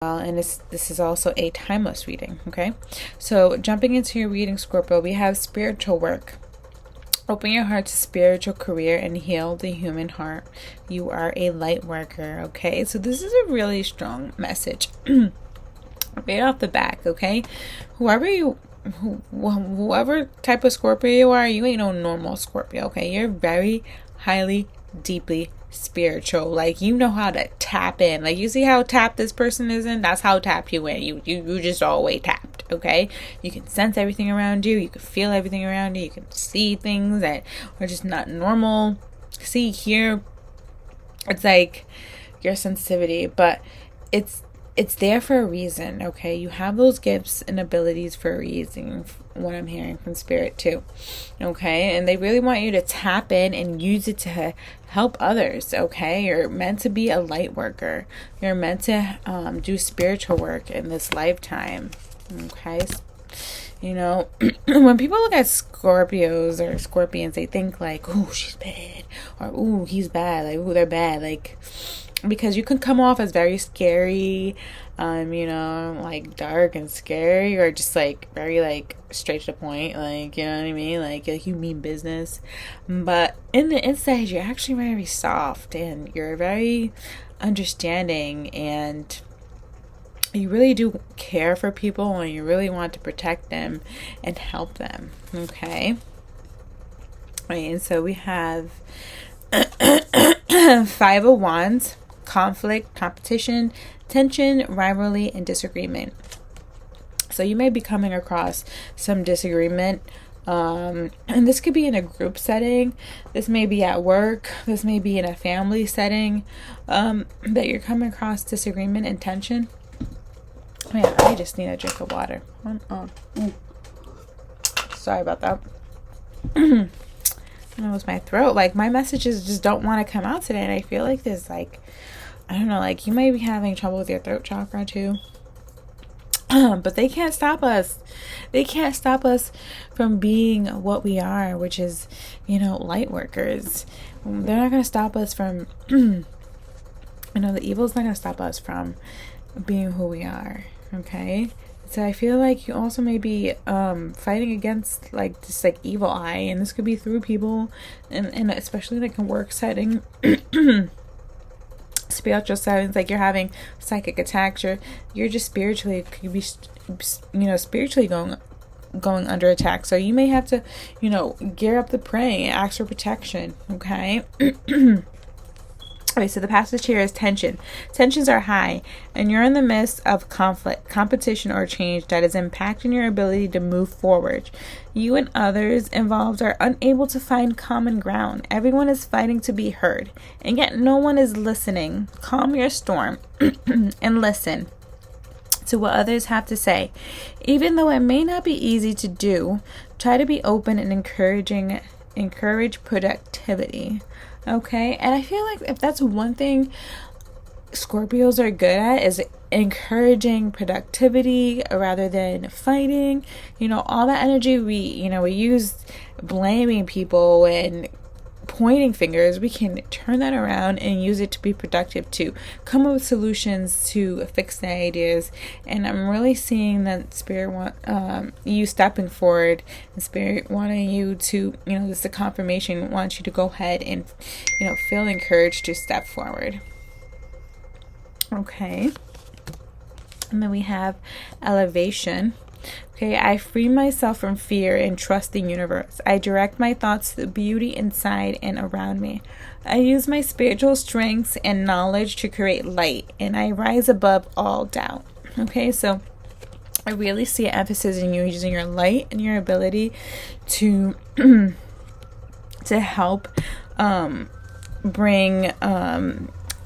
And this is also a timeless reading, okay? So jumping into your reading, Scorpio, we have spiritual work. Open your heart to spiritual career and heal the human heart. You are a light worker, okay? So this is a really strong message right off the back, okay? Whoever type of Scorpio you are, you ain't no normal Scorpio, okay? You're very highly, deeply spiritual. Like, you know how to tap in. Like, you see how tapped this person is in? That's how tapped you in. You just always tapped, okay? You can sense everything around you. You can feel everything around you. You can see things that are just not normal. See, here, it's like your sensitivity, but it's there for a reason, okay? You have those gifts and abilities for a reason, what I'm hearing from Spirit too, okay? And they really want you to tap in and use it to help others, okay? You're meant to be a light worker. You're meant to do spiritual work in this lifetime, okay? You know, when people look at Scorpios or Scorpions, they think like, oh, she's bad, or oh, he's bad, like, oh, they're bad, like, because you can come off as very scary, you know, like dark and scary, or just like very like straight to the point, like, you know what I mean, like you mean business, but in the inside you're actually very soft and you're very understanding, and you really do care for people and you really want to protect them and help them, okay? Right, and so we have Five of Wands, conflict, competition, tension, rivalry, and disagreement. So you may be coming across some disagreement, and this could be in a group setting. This may be at work. This may be in a family setting, that you're coming across disagreement and tension. Oh yeah, I just need a drink of water. Sorry about that. That was my throat. Like, my messages just don't want to come out today, and I feel like there's like, I don't know, like you might be having trouble with your throat chakra too. But they can't stop us. They can't stop us from being what we are, which is, you know, light workers. They're not going to stop us from, you know, the evil's not going to stop us from being who we are, okay? So I feel like you also may be fighting against like this like evil eye, and this could be through people, and especially like a work setting, spiritual settings, like you're having psychic attacks, you're just spiritually, could be, you know, spiritually going under attack. So you may have to, you know, gear up the praying, ask for protection, okay? Okay, so the passage here is tension. Tensions are high, and you're in the midst of conflict, competition, or change that is impacting your ability to move forward. You and others involved are unable to find common ground. Everyone is fighting to be heard, and yet no one is listening. Calm your storm and listen to what others have to say. Even though it may not be easy to do, try to be open and encourage productivity. Okay, and I feel like if that's one thing Scorpios are good at, is encouraging productivity rather than fighting. You know, all that energy we use blaming people and pointing fingers, we can turn that around and use it to be productive, to come up with solutions to fix the ideas. And I'm really seeing that Spirit want you stepping forward, and Spirit wanting you to, you know, this is a confirmation, wants you to go ahead and, you know, feel encouraged to step forward. Okay, and then we have elevation. Okay, I free myself from fear and trust the universe. I direct my thoughts to the beauty inside and around me. I use my spiritual strengths and knowledge to create light, and I rise above all doubt. Okay, so I really see an emphasis in you using your light and your ability to to help bring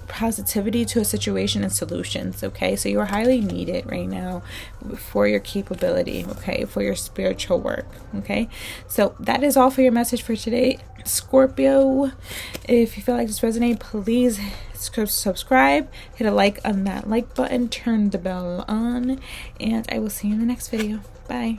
positivity to a situation and solutions. Okay, so you're highly needed right now for your capability, okay, for your spiritual work. Okay, so that is all for your message for today, Scorpio. If you feel like this resonates, please subscribe, hit a like on that like button, turn the bell on, and I will see you in the next video. Bye.